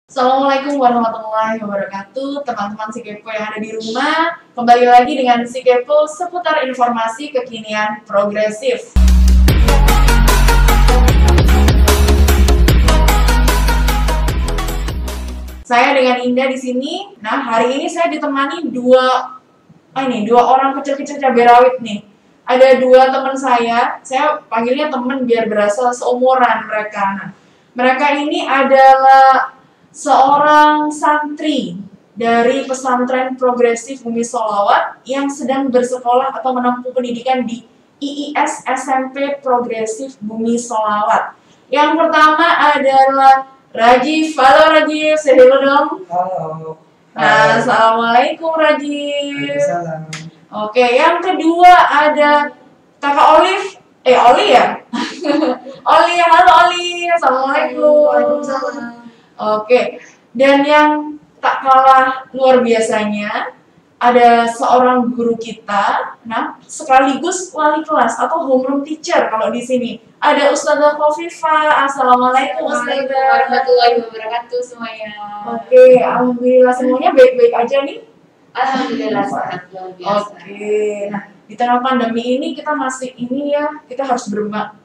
Assalamualaikum warahmatullahi wabarakatuh, teman-teman Si Kepo yang ada di rumah. Kembali lagi dengan Si Kepo seputar informasi kekinian progresif. Saya dengan Indah di sini. Nah, hari ini saya ditemani dua orang kecil-kecil cabai rawit nih. Ada dua teman saya panggilnya teman biar berasa seumuran mereka. Nah, mereka ini adalah seorang santri dari pesantren progresif Bumi Sholawat yang sedang bersekolah atau menempuh pendidikan di IIS SMP Progresif Bumi Sholawat. Yang pertama adalah Rajif. Halo Rajif, say hello dong. Halo. Nah, Assalamualaikum Rajif. Waalaikumsalam. Oke, yang kedua ada Kakak Olive. Oli ya? Oli, halo Oli. Assalamualaikum. Waalaikumsalam. Oke, dan yang tak kalah luar biasanya ada seorang guru kita, nah sekaligus wali kelas atau homeroom teacher kalau di sini. Ada Ustazah Khofifah. Assalamualaikum Ustazah. Warahmatullahi wabarakatuh semuanya. Oke, alhamdulillah semuanya baik-baik aja nih. Alhamdulillah sehat luar biasa. Oke, nah di tengah pandemi ini kita masih kita harus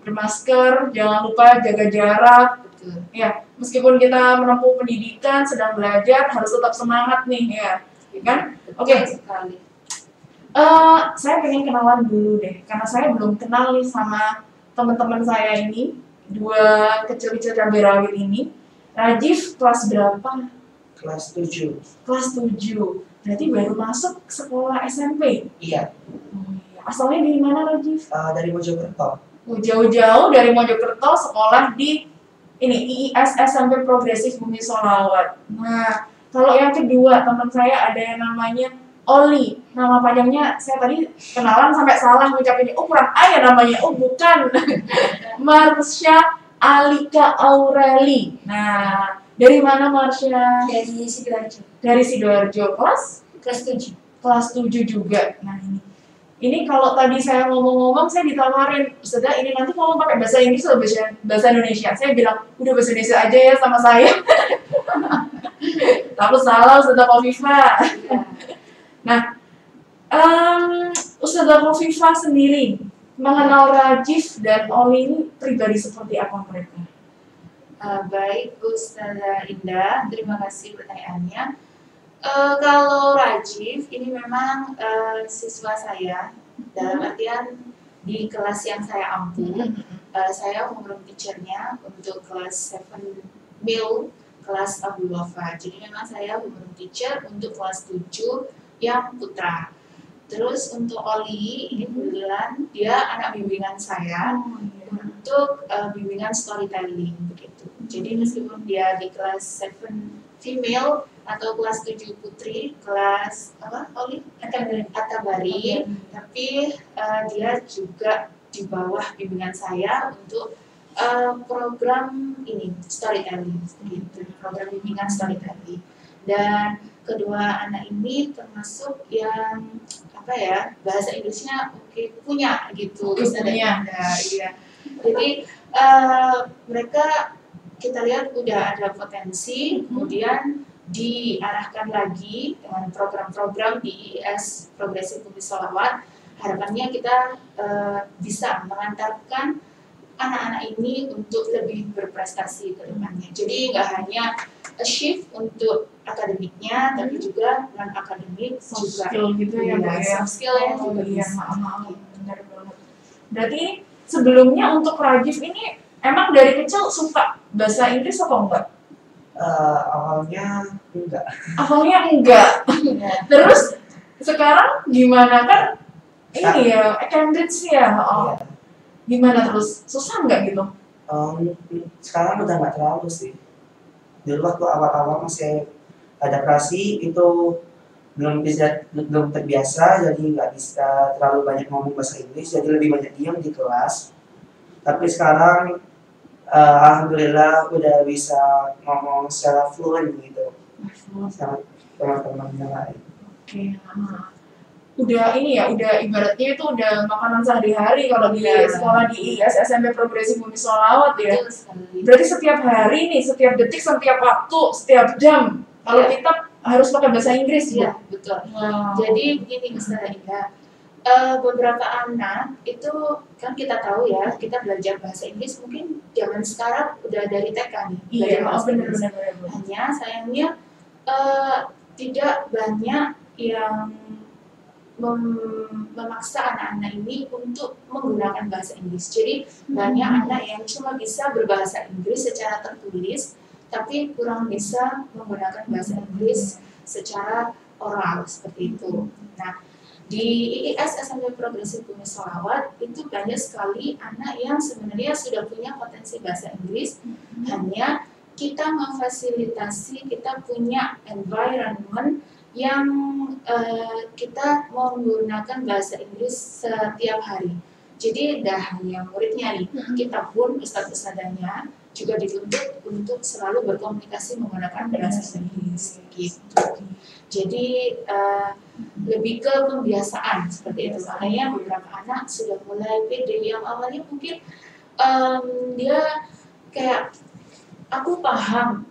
bermasker, jangan lupa jaga jarak. Betul. Ya, meskipun kita menempuh pendidikan, sedang belajar, harus tetap semangat nih ya, kan? Oke. Sekali. Saya pengen kenalan dulu deh, karena saya belum kenal nih sama teman-teman saya ini, dua kecil-kecil cabai rawit ini. Rajif kelas berapa? Kelas 7. Kelas 7. Berarti baru masuk sekolah SMP. Iya. Oh, iya. Asalnya dari mana Rajif? Dari Mojokerto. Jauh-jauh dari Mojokerto sekolah di IIS SMP Progresif Bumi Sholawat. Nah, kalau yang kedua teman saya ada yang namanya Oli. Nama panjangnya saya tadi kenalan sampai salah ngucapinnya. Oh, kurang A ya namanya. Oh, bukan. Marsha Alika Aureli. Nah, dari mana Marsha? Dari Sidoarjo. Dari Sidoarjo. Kelas 7. Kelas 7 juga. Nah, ini kalau tadi saya ngomong-ngomong, saya ditawarin, Ustazah ini nanti ngomong pakai bahasa Inggris atau bahasa Indonesia. Saya bilang, udah bahasa Indonesia aja ya sama saya. Takut salah Ustazah Khofifah. Ya. Nah, Ustazah Khofifah sendiri mengenal Rajif dan Oli ini pribadi seperti apa mereka? Baik Ustazah Indah, terima kasih pertanyaannya. Kalau Rajif ini memang siswa saya, dalam artian di kelas yang saya ampu, saya homeroom teachernya untuk kelas 7 mil, kelas Abdul Wafa. Jadi memang saya homeroom teacher untuk kelas 7 yang putra. Terus untuk Oli, ini kebetulan dia anak bimbingan saya untuk bimbingan storytelling begitu. Jadi meskipun dia di kelas 7 female atau kelas 7 putri, kelas apa Oli? Atabari, tapi dia juga di bawah bimbingan saya untuk program ini storytelling gitu, program bimbingan storytelling. Dan kedua anak ini termasuk yang bahasa Inggrisnya punya gitu, Punya. Iya. Jadi mereka kita lihat udah ada potensi, kemudian diarahkan lagi dengan program-program di IIS Progresif Bumi Sholawat. Harapannya kita bisa mengantarkan anak-anak ini untuk lebih berprestasi ke depannya. Jadi nggak hanya achieve untuk akademiknya, tapi juga non akademik juga. Skill gitu ya, Mbak ya. Soft skill yang juga Iya, bisa. benar banget. Berarti sebelumnya untuk Rajif ini emang dari kecil suka bahasa Inggris atau enggak? Awalnya enggak. Awalnya enggak. Terus sekarang gimana kan? Ini ya, Cambridge ya. Oh. Iya. Gimana terus? Susah nggak gitu? Sekarang udah nggak terlalu sih. Dulu waktu awal-awal masih adaptasi itu belum terbiasa, jadi nggak bisa terlalu banyak ngomong bahasa Inggris, jadi lebih banyak diam di kelas. Tapi sekarang alhamdulillah udah bisa ngomong secara fluent gitu sama teman-teman yang lain. Oke. udah ini ya, udah ibaratnya itu udah makanan sehari-hari kalau di Iya. sekolah di IS SMP Progresif Bumi Sholawat ya. Betul sekali. Berarti setiap hari nih, setiap detik, setiap waktu, setiap jam kalau Iya. kita harus pakai bahasa Inggris Iya, ya. betul. Wow. Jadi begini Ustazah Indah, beberapa anak itu kan kita tahu ya, kita belajar bahasa Inggris mungkin zaman sekarang udah dari TK nih. Iya, belajar bahasa Inggris. benar-benar. Hanya sayangnya tidak banyak yang memaksa anak-anak ini untuk menggunakan bahasa Inggris. Jadi banyak anak yang cuma bisa berbahasa Inggris secara tertulis, tapi kurang bisa menggunakan bahasa Inggris secara oral seperti itu. Nah, di IIS SMP Progresif Bumi Sholawat itu banyak sekali anak yang sebenarnya sudah punya potensi bahasa Inggris, hanya kita memfasilitasi, kita punya environment yang kita menggunakan bahasa Inggris setiap hari. Jadi dah hanya muridnya nih, kita pun ustadz-ustadzanya juga dituntut untuk selalu berkomunikasi menggunakan bahasa Inggris gitu. Jadi lebih ke pembiasaan seperti itu. Makanya beberapa anak sudah mulai pede yang awalnya mungkin dia kayak aku paham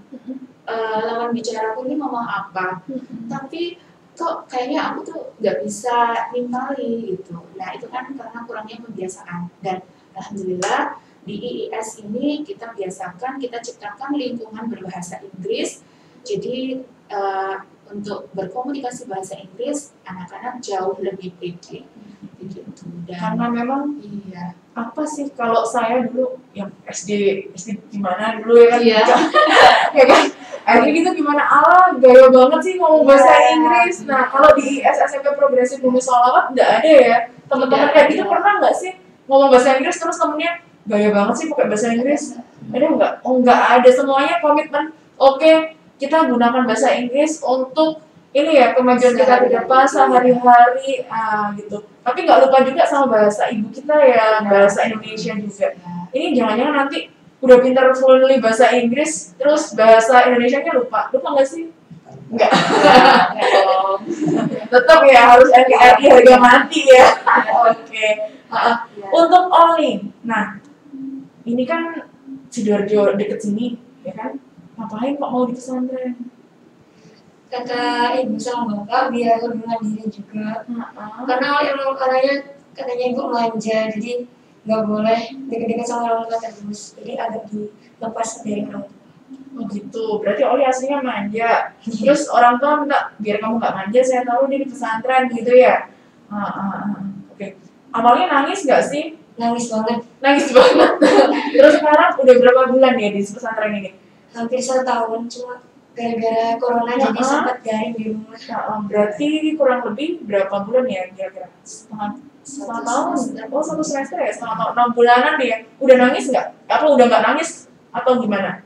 lawan bicaraku ini ngomong apa, tapi kok kayaknya aku tuh nggak bisa nimpali gitu. Nah itu kan karena kurangnya pembiasaan, dan alhamdulillah di IIS ini kita biasakan, kita ciptakan lingkungan berbahasa Inggris. Jadi untuk berkomunikasi bahasa Inggris anak-anak jauh lebih pede gitu. Dan Karena memang iya, apa sih kalau saya dulu yang SD gimana dulu ya kan, Iya. ya kan, akhirnya gitu gimana, gaya banget sih ngomong bahasa Iya. Inggris. Nah kalau di IS SMP Progresif Bumi Sholawat nggak ada ya teman-teman Tidak kayak gitu. ada. Pernah nggak sih ngomong bahasa Inggris terus temennya gaya banget sih pakai bahasa Inggris? Ada nggak? Oh nggak ada, semuanya komitmen. Oke, kita gunakan bahasa Inggris untuk ini ya kemajuan kita ke depan sehari-hari gitu. Tapi nggak lupa juga sama bahasa ibu kita ya, bahasa Indonesia juga. Ini jangan-jangan nanti udah pintar fluently bahasa Inggris, terus bahasa Indonesianya lupa nggak sih? Nggak. Tetap ya harus NKRI harga mati ya. Oke. Untuk Oli, nah ini kan Sidoarjo deket sini, ya kan? Ngapain kok mau di pesantren? Kata ibu sama bapak biar lebih mandiri juga, karena emang katanya ibu manja, jadi nggak boleh deket-deket sama orang tua terus, jadi agak dilepas dari orang tua. Oh gitu, berarti Oli aslinya manja. Terus orang tua minta biar kamu nggak manja, saya taruh dia di pesantren gitu ya. Oke. Awalnya nangis nggak sih? Nangis banget, Nangis banget. Terus sekarang udah berapa bulan ya di pesantren ini? hampir 1 tahun, cuma gara-gara corona jadi sempat daring di rumah. Berarti kurang lebih berapa bulan ya kira-kira? Setengah tahun? Oh 1 semester ya? Setengah tahun, 6 bulanan deh ya? Udah nangis nggak? Apa udah nggak nangis? Atau gimana?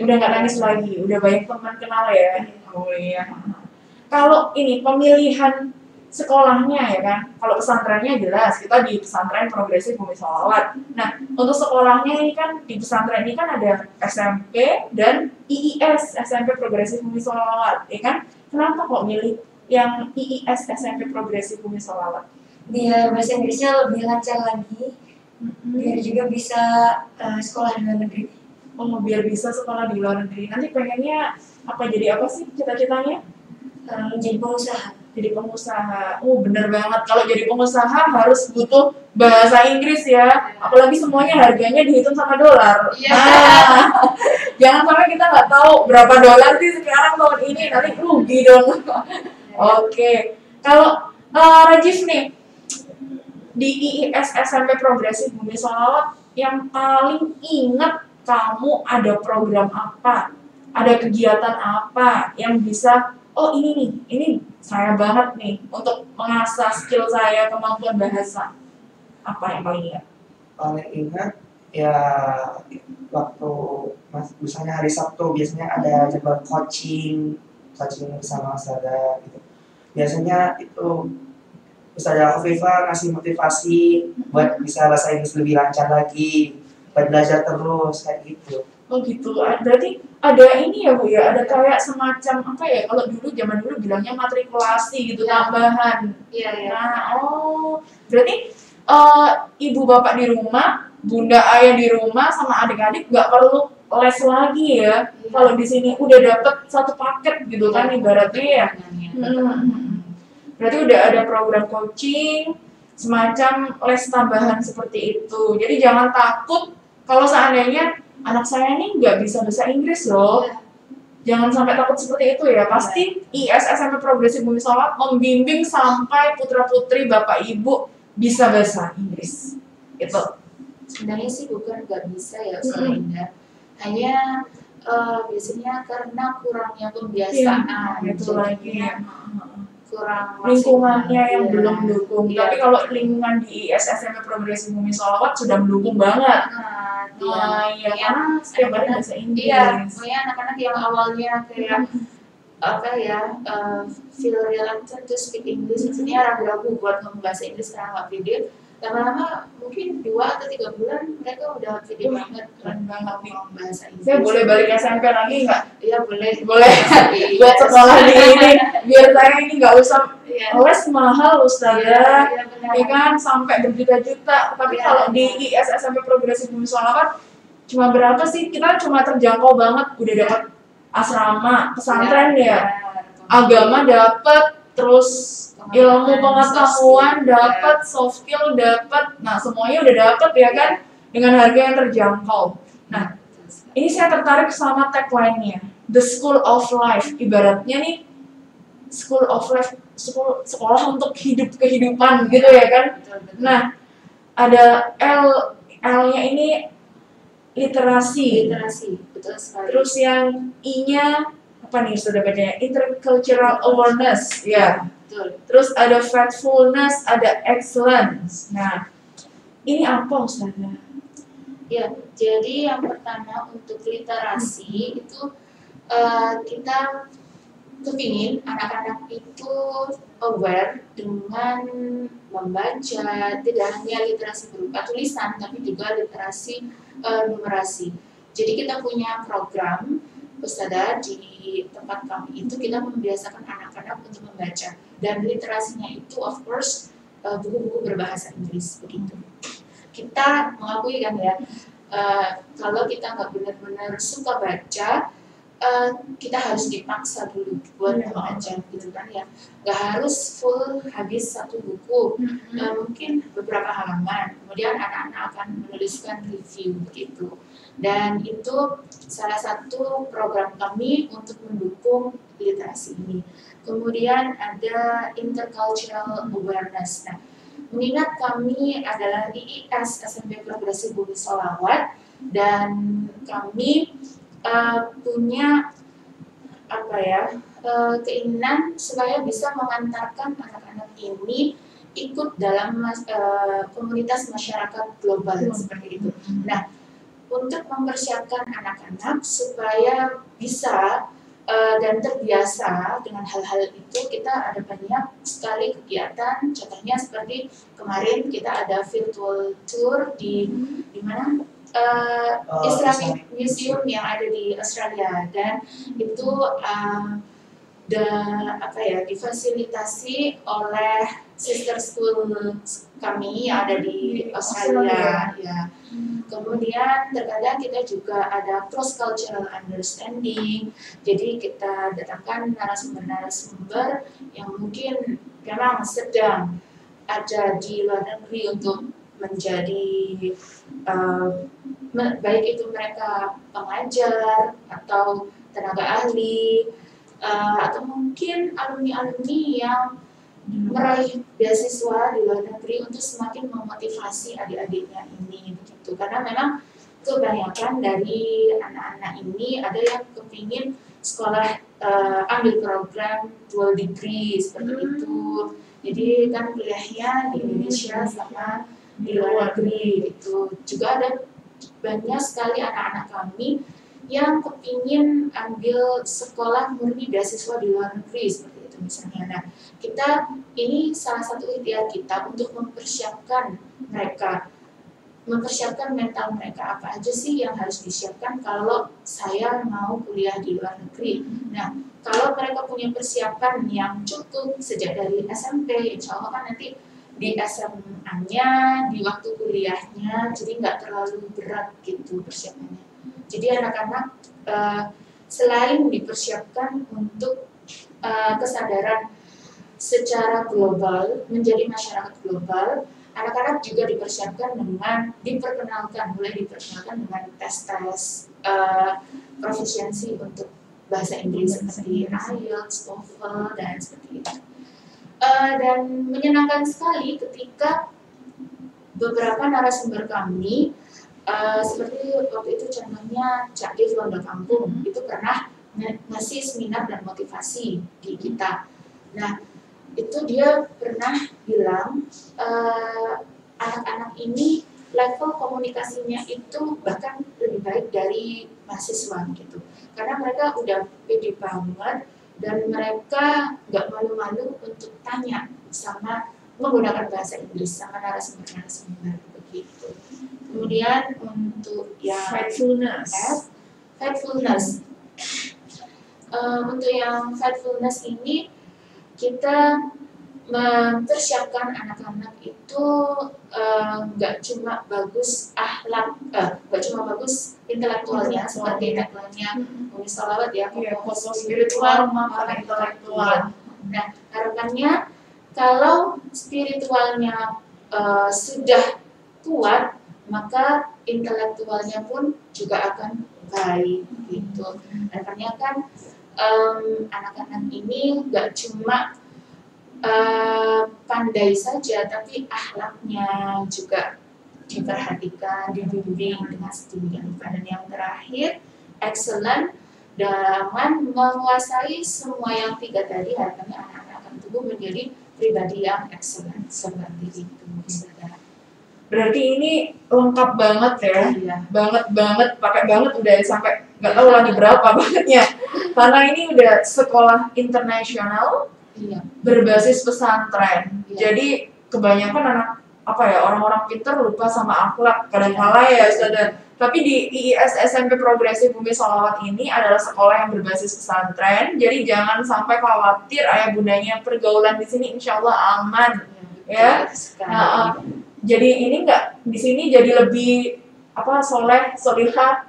Udah nggak nangis lagi, udah banyak teman kenal ya. Oh iya. Kalau ini pemilihan sekolahnya ya kan, kalau pesantrennya jelas kita di pesantren Progresif Bumi Sholawat. Nah untuk sekolahnya ini kan di pesantren ini kan ada SMP dan IIS SMP Progresif Bumi Sholawat, ya kan? Kenapa kok milih yang IIS SMP Progresif Bumi Sholawat? Biar bahasa Inggrisnya lebih lancar lagi, biar juga bisa sekolah di luar negeri. Oh biar bisa sekolah di luar negeri. Nanti pengennya apa, jadi apa sih cita-citanya? Jadi pengusaha. Jadi pengusaha. Oh bener banget, kalau jadi pengusaha harus butuh bahasa Inggris ya, apalagi semuanya harganya dihitung sama dolar. Iya. Jangan sampai kita nggak tahu berapa dolar sih sekarang tahun ini, nanti rugi dong. Oke, kalau Rajif nih di IIS SMP Progresif Bumi Sholawat yang paling inget kamu ada program apa, ada kegiatan apa yang bisa, oh ini nih, ini saya banget nih untuk mengasah skill saya, kemampuan bahasa. Apa yang paling ingat? Paling ingat ya waktu misalnya hari Sabtu biasanya ada jadwal coaching bersama Ustazah gitu. Biasanya itu Ustazah Khofifah ngasih motivasi buat bisa bahasa Inggris lebih lancar lagi, buat belajar terus kayak gitu. Oh gitu. Berarti ada ini ya Bu ya, ada kayak semacam apa ya? Kalau dulu zaman dulu bilangnya matrikulasi gitu, Ya. tambahan. Iya, iya. Nah, oh, berarti ibu bapak di rumah, bunda ayah di rumah sama adik-adik nggak perlu les lagi ya. Iya. Kalau di sini udah dapet satu paket gitu kan ibaratnya ya. Berarti udah ada program coaching, semacam les tambahan seperti itu. Jadi jangan takut kalau seandainya anak saya nih nggak bisa bahasa Inggris loh. Iya. Jangan sampai takut seperti itu ya. Pasti IS SMP Progresif Bumi Solawat membimbing sampai putra-putri bapak ibu bisa bahasa Inggris. Itu. Sebenarnya sih bukan nggak bisa ya Ustazah Indah, hanya biasanya karena kurangnya pembiasaan, Itu lagi ya. kurang Lingkungannya maksimal. yang Iya. belum mendukung. Iya. Tapi kalau lingkungan di IS SMP Progresif Bumi Solawat sudah mendukung banget. Iya, karena setiap hari bahasa Inggris. Iya, makanya anak-anak yang awalnya kayak apa ya, feel reluctant to speak English, maksudnya ragu-ragu buat ngomong bahasa Inggris karena nggak pede. Lama-lama mungkin 2 atau 3 bulan mereka udah pede banget, keren banget ngomong bahasa Inggris. Saya boleh balik SMP lagi nggak? Iya boleh. Boleh. Tapi- Buat sekolah di ini, biar saya ini nggak usah Iya. les mahal Ustazah. Iya, benar. Ya kan sampai berjuta-juta. Tapi Iya, kalau di benar. IS SMP Progresif Bumi Solawat cuma berapa sih? Kita cuma terjangkau banget. Udah dapat asrama, pesantren Iya, ya. benar. Agama dapat, terus ilmu pengetahuan soft skill, dapat, soft skill dapat. Nah, semuanya udah dapat ya kan dengan harga yang terjangkau. Nah, ini saya tertarik sama tagline-nya, The School of Life. Ibaratnya nih School of Life, sekolah untuk kehidupan gitu ya kan. Betul, betul. Nah, ada L-nya ini literasi. Literasi, betul sekali. Terus yang I-nya apa nih sudah bacanya? Intercultural awareness. Ya. Betul. Terus ada faithfulness, ada excellence. Nah, ini apa Ustazah? Ya, jadi yang pertama untuk literasi itu kita kepingin anak-anak itu aware dengan membaca, tidak hanya literasi berupa tulisan, tapi juga literasi numerasi. Jadi kita punya program Ustazah di tempat kami itu kita membiasakan anak-anak untuk membaca, dan literasinya itu of course buku-buku berbahasa Inggris begitu. Kita mengakui kan ya, kalau kita nggak benar-benar suka baca, kita harus dipaksa dulu buat membaca gitu kan ya. Nggak harus full habis satu buku, mungkin beberapa halaman. Kemudian anak-anak akan menuliskan review gitu. Dan itu salah satu program kami untuk mendukung literasi ini. Kemudian ada intercultural awareness. Nah, mengingat kami adalah IIS SMP Progresif Bumi Solawat, dan kami punya apa ya, keinginan supaya bisa mengantarkan anak-anak ini ikut dalam komunitas masyarakat global seperti itu. Nah, untuk mempersiapkan anak-anak supaya bisa dan terbiasa dengan hal-hal itu, kita ada banyak sekali kegiatan. Contohnya seperti kemarin kita ada virtual tour di mana Islamic Museum yang ada di Australia, dan itu difasilitasi oleh sister school kami yang ada di Australia. Ya. Kemudian terkadang kita juga ada cross cultural understanding. Jadi kita datangkan narasumber-narasumber yang mungkin memang sedang ada di luar negeri untuk menjadi baik itu mereka pengajar atau tenaga ahli, atau mungkin alumni-alumni yang meraih beasiswa di luar negeri untuk semakin memotivasi adik-adiknya ini begitu. Karena memang kebanyakan dari anak-anak ini ada yang kepingin sekolah ambil program dual degree seperti itu. Jadi kan kuliahnya di Indonesia sama di luar negeri gitu. Juga ada banyak sekali anak-anak kami yang kepingin ambil sekolah murni beasiswa di luar negeri seperti itu misalnya. Nah, kita ini salah satu ikhtiar kita untuk mempersiapkan mereka mempersiapkan mental mereka, apa aja sih yang harus disiapkan kalau saya mau kuliah di luar negeri. Nah, kalau mereka punya persiapan yang cukup sejak dari SMP, insya Allah kan nanti di SMA-nya, di waktu kuliahnya, jadi nggak terlalu berat gitu persiapannya. Jadi anak-anak selain dipersiapkan untuk kesadaran secara global, menjadi masyarakat global, anak-anak juga dipersiapkan dengan mulai diperkenalkan dengan tes-tes profisiensi untuk bahasa Inggris seperti IELTS, TOEFL, dan seperti itu. Dan menyenangkan sekali ketika beberapa narasumber kami, seperti waktu itu contohnya Cak Dev Londo Kampung, itu pernah ngasih seminar dan motivasi di kita. Nah, itu dia pernah bilang anak-anak ini level komunikasinya itu bahkan lebih baik dari mahasiswa gitu, karena mereka udah pede banget dan mereka nggak malu-malu untuk tanya sama menggunakan bahasa Inggris sama narasumber begitu. Kemudian untuk yang faithfulness, untuk yang faithfulness ini kita mempersiapkan anak-anak itu nggak cuma bagus nggak cuma bagus intelektualnya seperti intelektualnya Umi Salawat ya, pokok spiritual maupun intelektual. Nah, harapannya kalau spiritualnya sudah kuat, maka intelektualnya pun juga akan baik gitu. Harapannya kan anak-anak ini nggak cuma pandai saja, tapi akhlaknya juga diperhatikan, dibimbing dengan sedemikian rupa. Dan yang terakhir, excellent dengan menguasai semua yang tiga tadi, harapannya anak-anak akan tumbuh menjadi pribadi yang excellent seperti itu. Berarti ini lengkap banget ya, Iya. banget, pakai banget udah sampai nggak tahu lagi berapa bangetnya. Karena ini udah sekolah internasional, Iya. berbasis pesantren. Iya. Jadi kebanyakan orang-orang pintar lupa sama akhlak kadang-kala ya Ustazah. Tapi di IIS SMP Progresif Umi Sholawat ini adalah sekolah yang berbasis pesantren. Jadi jangan sampai khawatir ayah bundanya, pergaulan di sini insya Allah aman. Ya. Jadi ini enggak di sini jadi lebih soleh, solihah.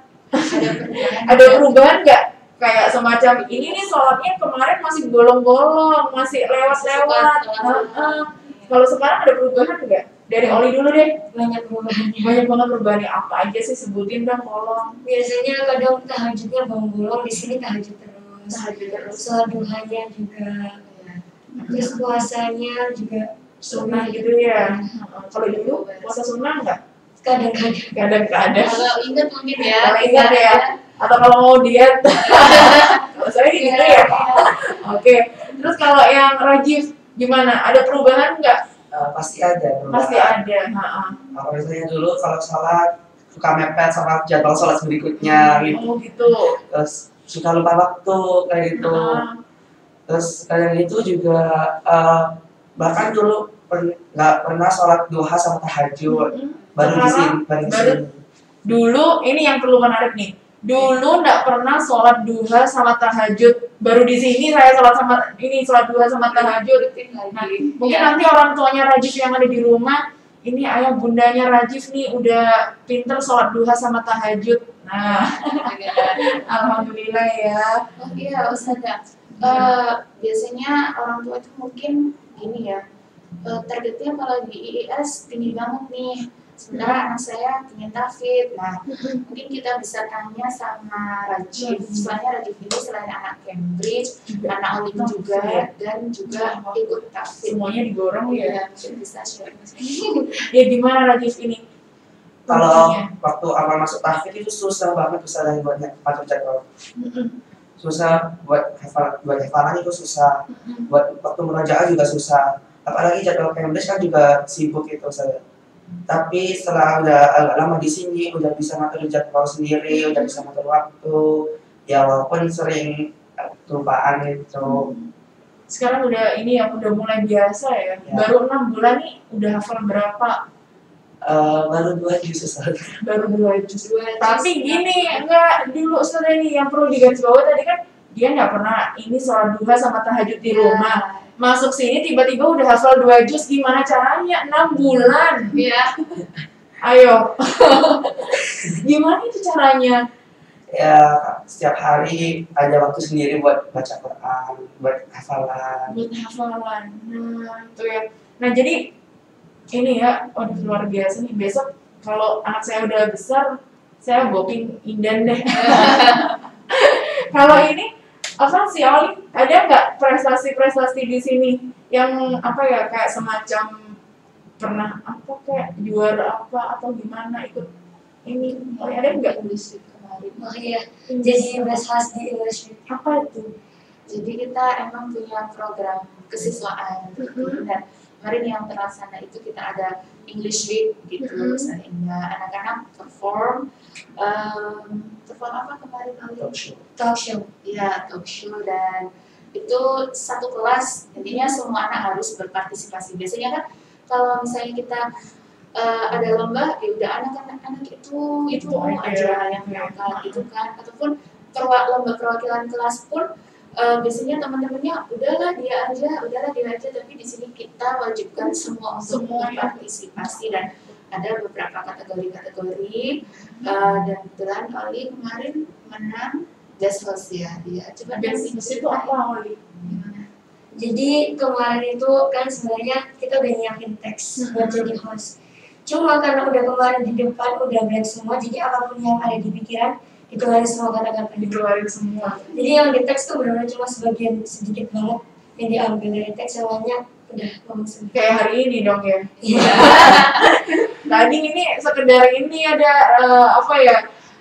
Ada perubahan nggak? Kayak semacam ini nih sholatnya kemarin masih bolong-bolong, masih lewat-lewat. Kalau sekarang ada perubahan nggak? Dari Oli dulu deh. Banyak perubahannya. Banyak banget perubahannya. Apa aja sih, sebutin dong tolong. Biasanya kadang tahajudnya bolong-bolong, di sini tahajud terus. Tahajud terus. Sholat duhanya juga. Terus puasanya juga Sunnah gitu ya. Kalau dulu puasa sunnah nggak? kadang-kadang. Kadang-kadang. Kalau ingat mungkin ya. Kalau ingat ya. Atau kalau mau diet. Kalau saya gitu ya. Oke. Terus kalau yang Rajif gimana? Ada perubahan nggak? Pasti ada. Pasti ada. Kalau misalnya dulu kalau sholat suka mepet sama jadwal sholat berikutnya gitu. Oh gitu. Terus suka lupa waktu kayak gitu. Terus kadang itu juga bahkan dulu nggak pernah sholat duha sama tahajud. Baru di sini. Dulu ini yang perlu menarik nih. Dulu nggak pernah sholat duha sama tahajud. Baru di sini saya sholat duha sama tahajud. Nah, mungkin nanti orang tuanya Rajif yang ada di rumah, ini ayah bundanya Rajif nih udah pinter sholat duha sama tahajud. Nah, alhamdulillah ya. Oh iya Ustazah, biasanya orang tua itu mungkin gini ya, targetnya kalau di IIS tinggi banget nih, sementara anak saya ingin tahfidz. Nah, mungkin kita bisa tanya sama Rajif. Soalnya Rajif ini selain anak Cambridge, anak Olim juga, dan juga ikut tahfidz. Semuanya digorong ya. Mungkin bisa share. Ya gimana Rajif ini? Kalau waktu awal masuk tahfidz itu susah banget usaha buat atur jadwal. Susah buat hafalan itu susah. Buat waktu merajaah juga susah. Apalagi jadwal Cambridge kan juga sibuk itu saya. Tapi setelah udah agak lama di sini, udah bisa ngatur jadwal sendiri, udah bisa ngatur waktu. Ya walaupun sering kelupaan gitu. Sekarang udah mulai biasa ya. Baru 6 bulan nih udah hafal berapa? Baru 2 juz Ustaz. Baru 2 juz. Dua Tapi juz, gini, enggak dulu Ustazah ini yang perlu digarisbawahi tadi kan dia nggak pernah ini sholat duha sama tahajud di rumah. Masuk sini tiba-tiba udah hafal 2 juz, gimana caranya? 6 bulan. Iya. Ayo. Gimana itu caranya? Ya setiap hari ada waktu sendiri buat baca Quran, buat hafalan. Buat hafalan. Nah, itu ya. Nah, jadi ini ya, waduh luar biasa nih. Besok kalau anak saya udah besar, saya booking Indan deh. Kalau ini apa sih Oli? Ada nggak prestasi-prestasi di sini yang apa ya kayak semacam pernah apa kayak juara apa atau gimana ikut ini? Oli ada nggak? English Week kemarin. Oh iya, jadi best class di English Week. Apa itu? Jadi kita emang punya program kesiswaan dan kemarin yang terlaksana itu kita ada English Week gitu sehingga anak-anak perform apa kemarin Ali? Talk show. Ya, talk show dan itu satu kelas intinya semua anak harus berpartisipasi. Biasanya kan kalau misalnya kita ada lomba ya udah anak-anak itu aja yang berangkat gitu kan ataupun lomba perwakilan kelas pun biasanya teman-temannya udahlah dia aja tapi di sini kita wajibkan semua untuk berpartisipasi dan ada beberapa kategori dan kebetulan Ali kemarin menang best host ya dia coba Best itu apa Oli? gimana? Jadi kemarin itu kan sebenarnya kita udah nyiapin teks buat jadi host. Cuma karena udah kemarin di depan udah blank semua, jadi apapun yang ada di pikiran itu harus semua kata-kata Dikeluarin semua. Jadi yang di teks tuh benar-benar cuma sebagian sedikit banget yang diambil dari teks, yang lainnya udah ngomong sendiri. Kayak hari ini dong ya. Iya. Tadi ini sekedar ini ada apa ya?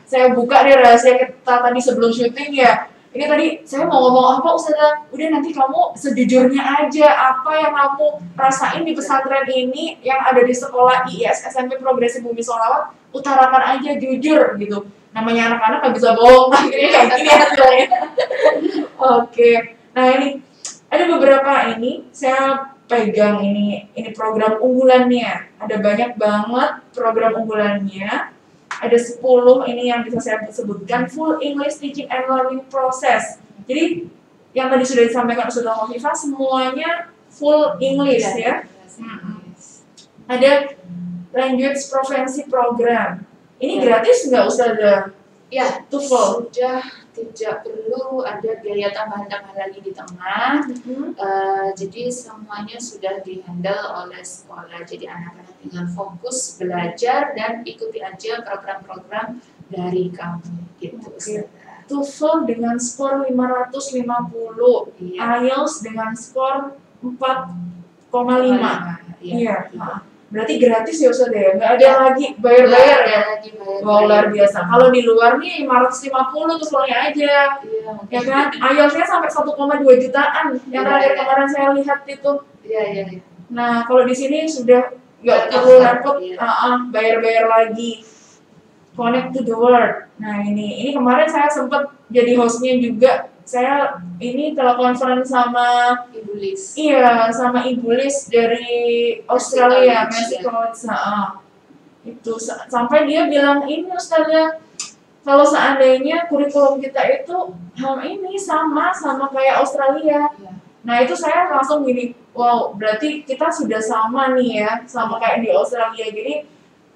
Saya buka deh rahasia kita tadi sebelum syuting ya. Ini tadi saya mau ngomong apa Ustazah? Udah nanti kamu sejujurnya aja apa yang kamu rasain di pesantren ini yang ada di sekolah IIS SMP Progresif Bumi Sholawat, utarakan aja jujur gitu. Namanya anak-anak nggak bisa bohong, akhirnya kayak gini hasilnya. Oke, nah ini ada beberapa ini saya pegang ini program unggulannya. Ada banyak banget program unggulannya. Ada 10 ini yang bisa saya sebutkan, full English teaching and learning process. Jadi yang tadi sudah disampaikan Ustazah Khofifah semuanya full English ya. Ada language proficiency program. Ini gratis nggak Ustazah? Ya, TOEFL. sudah tidak perlu ada biaya tambahan lagi di tengah. Jadi semuanya sudah dihandle oleh sekolah. Jadi anak-anak tinggal fokus belajar dan ikuti aja program-program dari kami gitu. TOEFL dengan skor 550, Iya. IELTS dengan skor 4,5. Iya. Berarti gratis ya Ustazah ya? Nggak ada lagi bayar-bayar ya? Wow, luar biasa. Kalau di luar nih 550 tuh soalnya aja. Iya. Ya kan? IELTS-nya sampai 1,2 jutaan. Yang terakhir kemarin saya lihat itu. Iya. Nah, kalau di sini sudah nggak Nggak perlu cover, repot iya. bayar-bayar lagi. Connect to the world. Nah, ini kemarin saya sempat jadi hostnya juga. Saya ini telekonferensi sama Ibu Lis. iya, sama Ibu Lis dari Australia, Mercy College. Itu sampai dia bilang ini Ustazah, kalau seandainya kurikulum kita itu ini sama kayak Australia. Iya. Nah itu saya langsung gini, wow berarti kita sudah sama nih ya, sama kayak di Australia. Jadi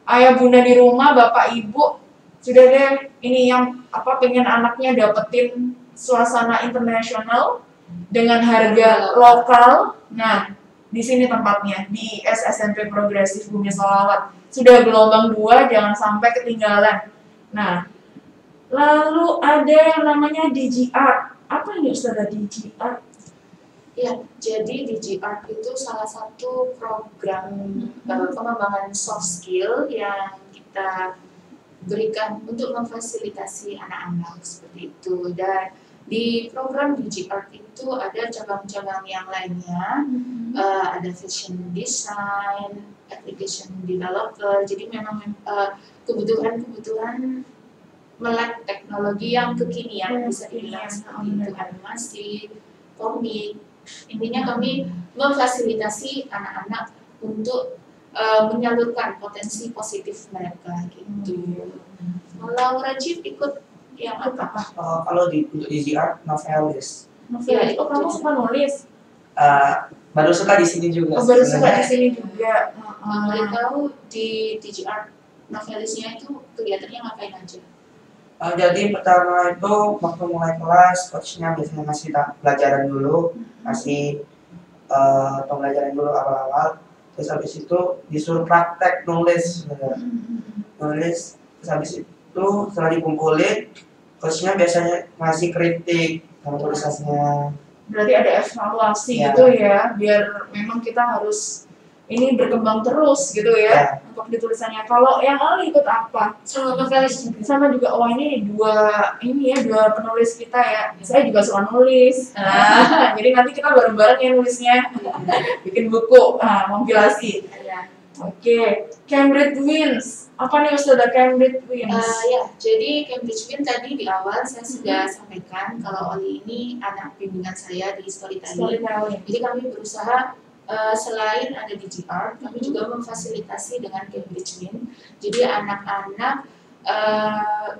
ayah bunda di rumah, bapak ibu sudah deh ini yang pengen anaknya dapetin suasana internasional dengan harga lokal. Nah di sini tempatnya di SMP Progresif Bumi Sholawat. Sudah gelombang 2, jangan sampai ketinggalan. Nah, lalu ada yang namanya DigiArt. Apa ini Ustazah DigiArt? Ya, jadi DigiArt itu salah satu program pengembangan soft skill yang kita berikan untuk memfasilitasi anak-anak seperti itu. Dan di program DigiArt itu ada cabang-cabang yang lainnya, ada fashion design, application developer. Jadi memang kebutuhan melek teknologi yang kekinian bisa dibilang seperti itu, animasi, komik. Intinya kami memfasilitasi anak-anak untuk menyalurkan potensi positif mereka gitu. Kalau Rajif ikut yang apa? Kalau untuk DGR novelis. Novelis. Oh, kamu suka nulis? Baru suka di sini juga. Baru suka di sini juga. Boleh tahu di DGR novelisnya itu kegiatannya ngapain aja? Jadi pertama itu waktu mulai kelas, coachnya biasanya ngasih pelajaran dulu, ngasih pembelajaran dulu awal-awal. Terus habis itu disuruh praktek nulis, terus habis itu setelah dikumpulin, coachnya biasanya ngasih kritik sama tulisannya. Berarti ada evaluasi Ya. gitu ya, biar memang kita harus ini berkembang terus gitu ya, untuk di tulisannya. Kalau yang Ali ikut apa? Sama novelis juga. Sama juga. Oh, ini dua penulis kita ya. Saya juga suka nulis. Nah, jadi nanti kita bareng-bareng ya nulisnya, bikin buku, kompilasi. Oke, Cambridge Wins. Apa nih Ustazah Cambridge Wins? Ya, jadi Cambridge Win tadi di awal saya sudah sampaikan kalau Oli ini anak bimbingan saya di Storytelling. Jadi kami berusaha selain ada di GR, kami juga memfasilitasi dengan Cambridge Win. Jadi anak-anak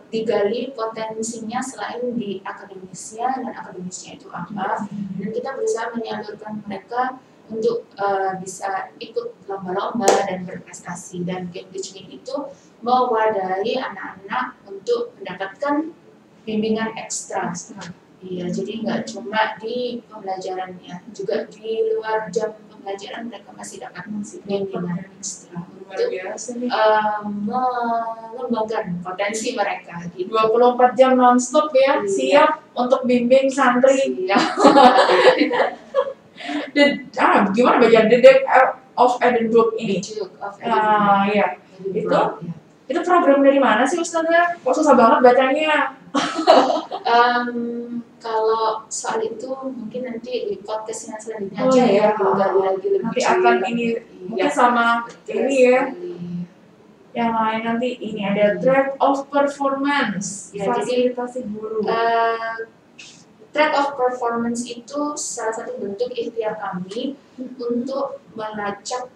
digali potensinya selain di akademisnya, dan akademisnya itu apa, dan kita berusaha menyalurkan mereka untuk bisa ikut lomba-lomba dan berprestasi. Dan Cambridge Win itu mewadahi anak-anak untuk mendapatkan bimbingan ekstra. Iya, jadi nggak cuma di pembelajarannya, juga di luar jam pembelajaran mereka masih dapat bimbingan ekstra untuk mengembangkan potensi mereka. Gitu. 24 jam nonstop ya, siap untuk bimbing santri. Gimana baca The Duke of Edinburgh ini? Iya. Itu program dari mana sih Ustazah? Kok susah banget bacanya? Kalau soal itu mungkin nanti di podcast yang selanjutnya Oh, aja iya. ya, gali lagi lebih Nanti akan ini mungkin sama ini ya. sekali. Yang lain nanti ini ada track of performance, Ya, fasilitasi guru. Track of performance itu salah satu bentuk ikhtiar kami untuk melacak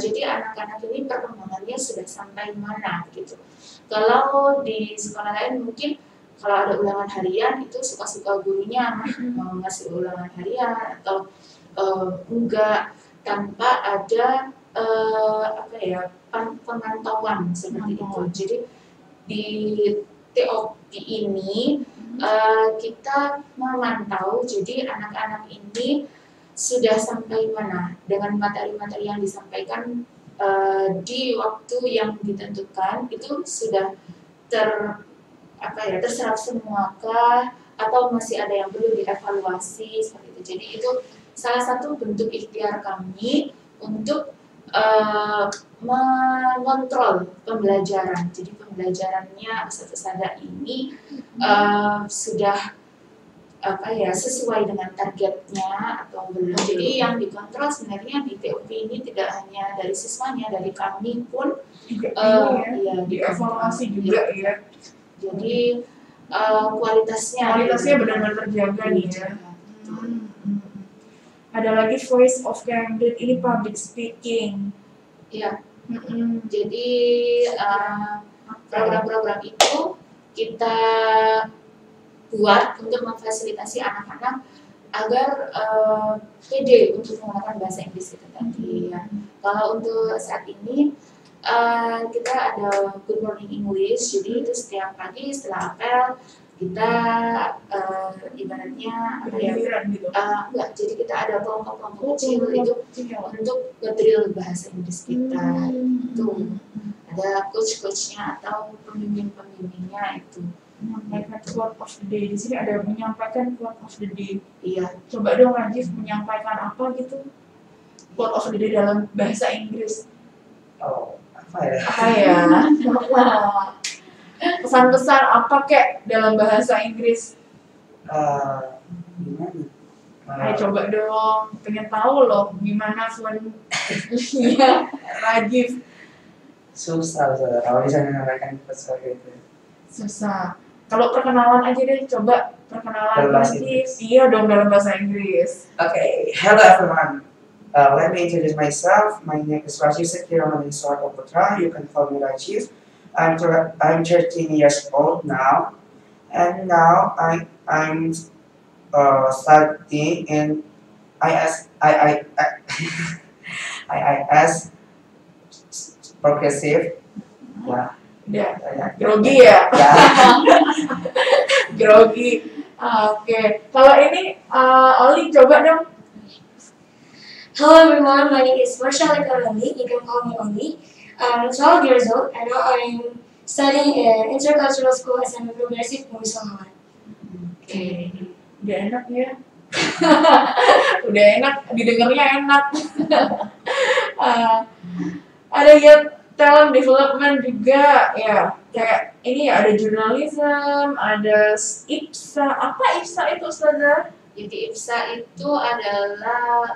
jadi anak-anak ini perkembangannya sudah sampai mana gitu. Kalau di sekolah lain mungkin kalau ada ulangan harian itu suka-suka gurunya mau ngasih ulangan harian atau enggak, tanpa ada pemantauan seperti itu. Jadi di TOP ini kita memantau jadi anak-anak ini sudah sampai mana dengan materi-materi yang disampaikan di waktu yang ditentukan, itu sudah terserap semua kah atau masih ada yang perlu dievaluasi seperti itu. Jadi itu salah satu bentuk ikhtiar kami untuk mengontrol pembelajaran. Jadi pembelajarannya ustazah ini sudah sesuai dengan targetnya atau belum. Jadi yang dikontrol sebenarnya di TOP ini tidak hanya dari siswanya, dari kami pun dievaluasi juga ya. Jadi kualitasnya benar-benar terjaga nih ya. Ada lagi Voice of Cambridge, ini public speaking. Iya. Jadi program-program itu kita buat untuk memfasilitasi anak-anak agar pede untuk menggunakan bahasa Inggris itu tadi ya. Kalau untuk saat ini kita ada Good Morning English, jadi itu setiap pagi setelah apel kita ibaratnya enggak, jadi kita ada kelompok-kelompok kecil itu untuk nge-drill bahasa Inggris kita. Itu ada coach-coachnya atau pembimbing-pembimbingnya itu. Menyampaikan quote of the day. Di sini ada menyampaikan quote of the day. Iya. Coba dong Rajif menyampaikan apa gitu? Quote of the day dalam bahasa Inggris. Apa ya? Pesan-pesan apa kek dalam bahasa Inggris? Gimana? Ayo coba dong, pengen tahu loh gimana fluensinya Rajif. Susah kalau bisa menyampaikan pesan gitu. Susah. Kalau perkenalan aja deh, coba perkenalan dalam bahasa Rajif. Iya dong dalam bahasa Inggris. Okay, hello everyone. Let me introduce myself. My name is Rajiv Sethi Ramaniswar Putra. You can call me Rajiv. I'm 13 years old now, and now I'm studying in IIS Progressive. Ya, Ya, grogi ya. ya. Grogi. Oke. Kalau ini Oli coba dong. Hello everyone, my name is Marshall Karali. You can call me Oli. I'm 12 years old and now I'm studying in Intercultural School SMA Progressive Muisahawan. Oke. Udah enak ya. Udah enak, didengarnya enak. Ada ya talent development juga ya. Kayak ini ya, ada journalism, ada IPSA. Apa IPSA itu, Ustazah? Jadi IPSA itu adalah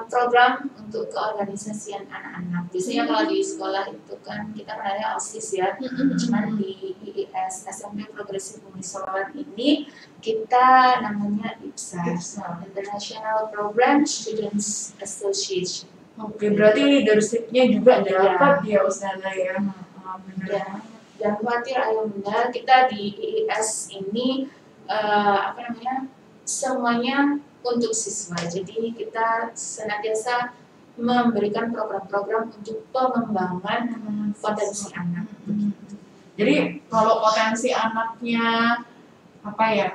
program untuk keorganisasian anak-anak. Biasanya kalau di sekolah itu kan kita kenalnya OSIS ya. Cuman di IIS SMP Progressive Muisahawan ini kita namanya IPSA, International Program Students Association. Oke, berarti leadership-nya juga dapat ya Ustazah ya. Benar. Ya, jangan khawatir Ayah Bunda, kita di IIS ini semuanya untuk siswa. Jadi kita senantiasa memberikan program-program untuk pengembangan potensi anak. Jadi kalau potensi anaknya apa ya?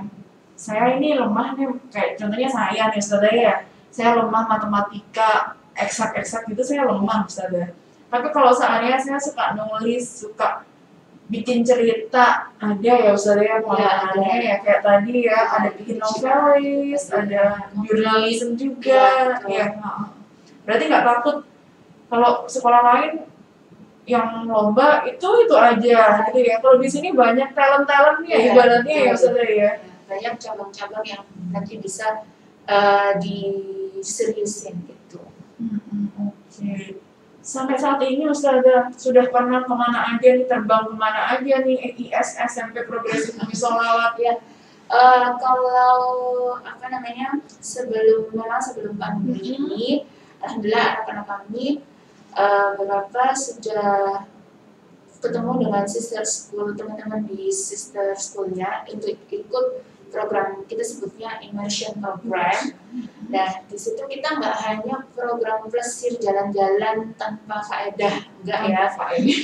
Saya ini lemah nih, kayak contohnya saya nih Ustazah ya. Saya lemah matematika, eksak gitu saya lemah Ustazah. Tapi kalau seandainya saya suka nulis, suka bikin cerita, ada ya Ustazah ya pengalamannya ya kayak tadi ya, ada bikin novelis, ada jurnalisme juga ya. Berarti nggak takut kalau sekolah lain yang lomba itu aja gitu ya. Kalau di sini banyak talent-talentnya ibaratnya ya Ustazah ya. Banyak cabang-cabang yang nanti bisa diseriusin gitu. Oke. Sampai saat ini Ustazah sudah pernah kemana aja nih, terbang kemana aja nih IIS SMP Progressive Muisahawan ya? Kalau sebelum pandemi ini, alhamdulillah anak-anak kami beberapa sudah ketemu dengan sister school, teman-teman di sister schoolnya untuk ikut program kita sebutnya immersion program. Nah di situ kita nggak hanya program plesir jalan-jalan tanpa faedah, enggak ya faedah.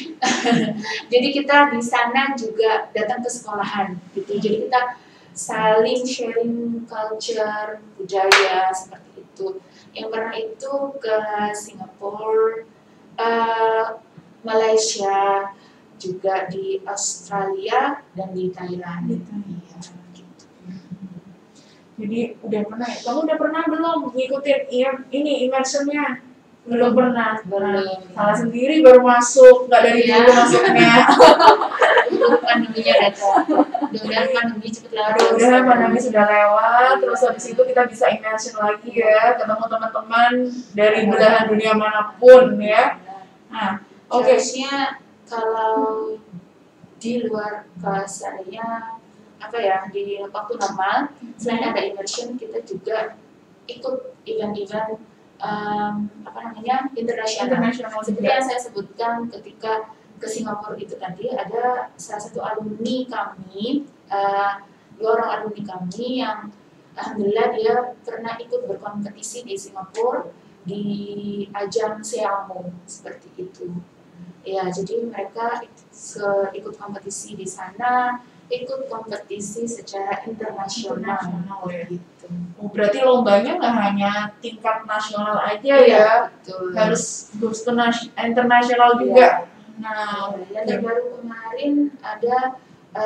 Jadi kita di sana juga datang ke sekolahan gitu. Jadi kita saling sharing culture, budaya seperti itu. Yang pernah itu ke Singapura, Malaysia, juga di Australia dan di Thailand. Jadi udah pernah ya? Kamu udah pernah belum ngikutin ini immersionnya? Belum pernah. Belum. Salah sendiri baru masuk, nggak dari dulu masuknya. Pandeminya datang. Mudah-mudahan pandemi cepat lewat. Mudah-mudahan pandemi sudah lewat, terus habis itu kita bisa immersion lagi ya, ketemu teman-teman dari belahan dunia manapun ya. Nah, oke. Harusnya kalau di luar kelas di waktu normal, selain ada immersion, kita juga ikut event-event internasional. Seperti yang saya sebutkan ketika ke Singapura itu tadi, ada salah satu alumni kami, 2 orang alumni kami yang alhamdulillah dia pernah ikut berkompetisi di Singapura di ajang Seamo seperti itu. Ya, jadi mereka ikut kompetisi di sana, ikut kompetisi secara internasional ya. gitu. Oh, berarti lombanya nggak hanya tingkat nasional aja ya, betul. harus goes to internasional juga. Nah, yang terbaru kemarin ada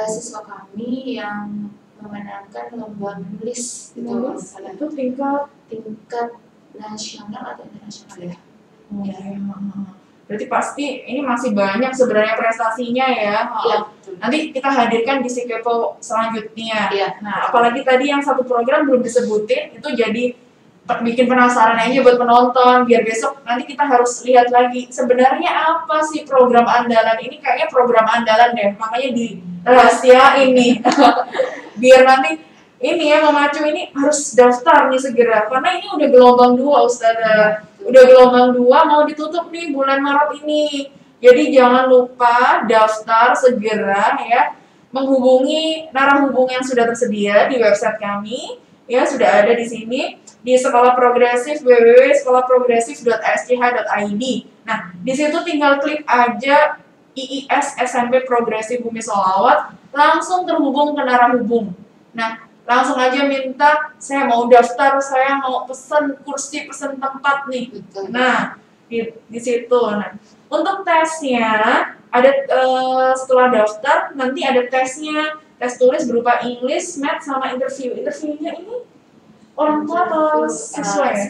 siswa kami yang memenangkan lomba menulis itu tingkat nasional atau internasional ya? Berarti pasti ini masih banyak sebenarnya prestasinya ya. Nanti kita hadirkan di Sikepo selanjutnya. Nah, apalagi tadi yang satu program belum disebutin, itu jadi bikin penasaran aja buat penonton, biar besok nanti kita harus lihat lagi sebenarnya apa sih program andalan ini. Kayaknya program andalan deh, makanya di rahasia ini biar nanti ini ya memacu ini harus daftar nih segera karena ini udah gelombang 2 Ustazah. Udah gelombang 2 mau ditutup nih bulan Maret ini. Jadi jangan lupa daftar segera ya. Menghubungi narahubung yang sudah tersedia di website kami ya, sudah ada di sini di Sekolah Progresif www.sekolahprogresif.sch.id. Nah, di situ tinggal klik aja IIS SMP Progresif Bumi Sholawat, langsung terhubung ke narahubung. Nah, langsung aja minta saya mau daftar, saya mau pesen kursi, pesen tempat nih. Nah, di situ. Nah, untuk tesnya ada setelah daftar nanti ada tesnya, tes tulis berupa English, Math sama interview. Interviewnya ini orang tua atau siswa ya?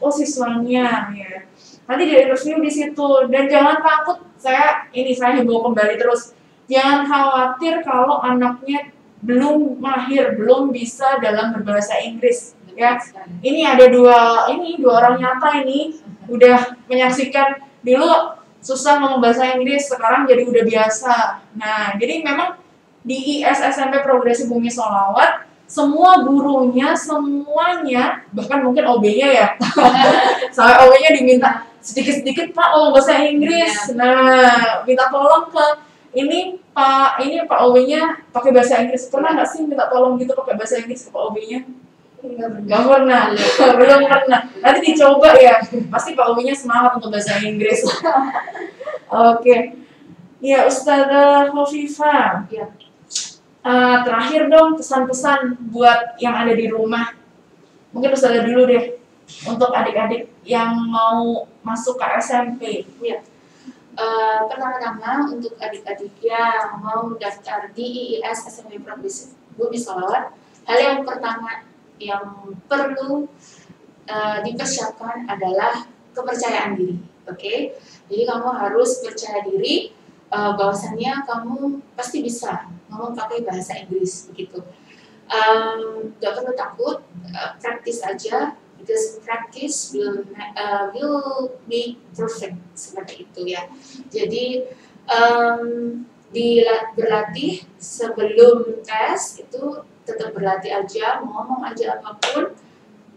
Oh, siswanya ya. Nanti dia interview di situ dan jangan takut, saya himbau kembali terus. Jangan khawatir kalau anaknya belum mahir, belum bisa dalam berbahasa Inggris ya. Ini ada dua orang nyata ini udah menyaksikan dulu susah ngomong bahasa Inggris, sekarang jadi udah biasa. Nah, jadi memang di IS SMP Progresif Bumi Sholawat semua gurunya, semuanya, bahkan mungkin OB-nya ya, sampai OB-nya diminta sedikit-sedikit Pak ngomong bahasa Inggris. Nah, minta tolong ke ini Pak OB-nya pakai bahasa Inggris. Pernah nggak sih minta tolong gitu pakai bahasa Inggris ke Pak OB-nya? Nggak pernah, belum pernah. Nanti dicoba ya, pasti Pak OB-nya semangat untuk bahasa Inggris. Oke. Ya, Ustazah Khofifah. Ya. Terakhir dong pesan-pesan buat yang ada di rumah. Mungkin Ustazah dulu deh untuk adik-adik yang mau masuk ke SMP. Ya. Pertama-tama untuk adik-adik yang mau daftar di IIS SMP Progresif Bumi Sholawat, hal yang pertama yang perlu dipersiapkan adalah kepercayaan diri. Oke? Jadi kamu harus percaya diri bahwasannya kamu pasti bisa ngomong pakai bahasa Inggris begitu. Gak perlu takut, praktis aja, because practice will be perfect, seperti itu ya. Jadi berlatih sebelum tes itu tetap berlatih aja, ngomong aja apapun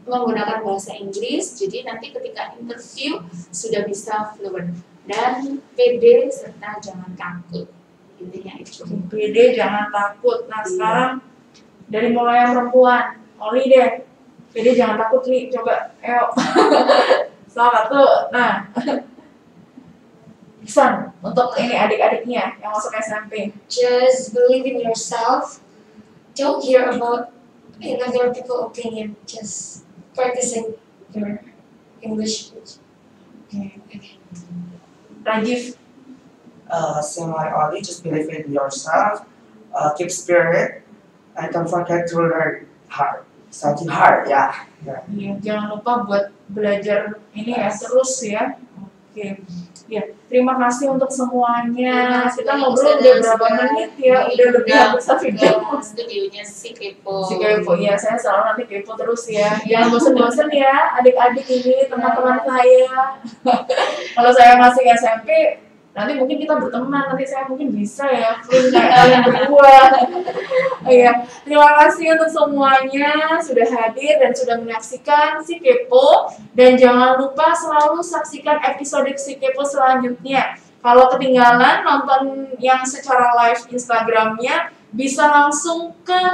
menggunakan bahasa Inggris. Jadi nanti ketika interview sudah bisa fluent dan pede serta jangan takut. Intinya itu. Pede jangan takut. Nah, sekarang dari mulai yang perempuan, Oli deh. Pede jangan takut nih, coba ayo. Salah satu. Nah, pesan untuk ini adik-adiknya yang masuk SMP. Just believe in yourself. Don't hear about another people's opinion. Just practicing your English. Okay. Rajif. Same like Oli, just believe in yourself, keep spirit, and don't forget to learn hard. Study hard, ya. Iya, jangan lupa buat belajar ini ya terus ya. Oke. Ya, terima kasih untuk semuanya. Kita ngobrol udah berapa menit ya? Udah lebih habis video. Studionya si Kepo. Si Kepo, ya saya selalu nanti Kepo terus ya. Jangan bosan-bosan ya, adik-adik ini teman-teman saya. Kalau saya masih SMP, nanti mungkin kita berteman, nanti saya mungkin bisa ya kayak kalian berdua. Ya, terima kasih untuk semuanya sudah hadir dan sudah menyaksikan si Kepo, dan jangan lupa selalu saksikan episode si Kepo selanjutnya. Kalau ketinggalan nonton yang secara live Instagramnya, bisa langsung ke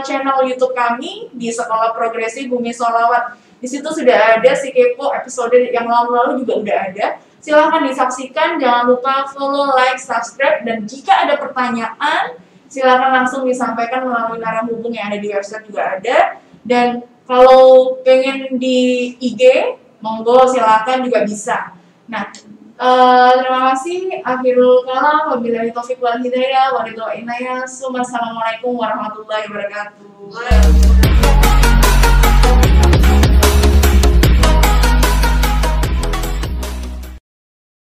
channel YouTube kami di Sekolah Progresif Bumi Sholawat. Di situ sudah ada si Kepo episode yang lalu-lalu juga udah ada. Silahkan disaksikan, jangan lupa follow, like, subscribe, dan jika ada pertanyaan, silahkan langsung disampaikan melalui narahubung yang ada di website juga ada. Dan kalau pengen di IG, monggo silahkan juga bisa. Nah, terima kasih. Akhirul kalam, wabillahi taufiq wal hidayah, wa ridho inayah. Assalamualaikum warahmatullahi wabarakatuh.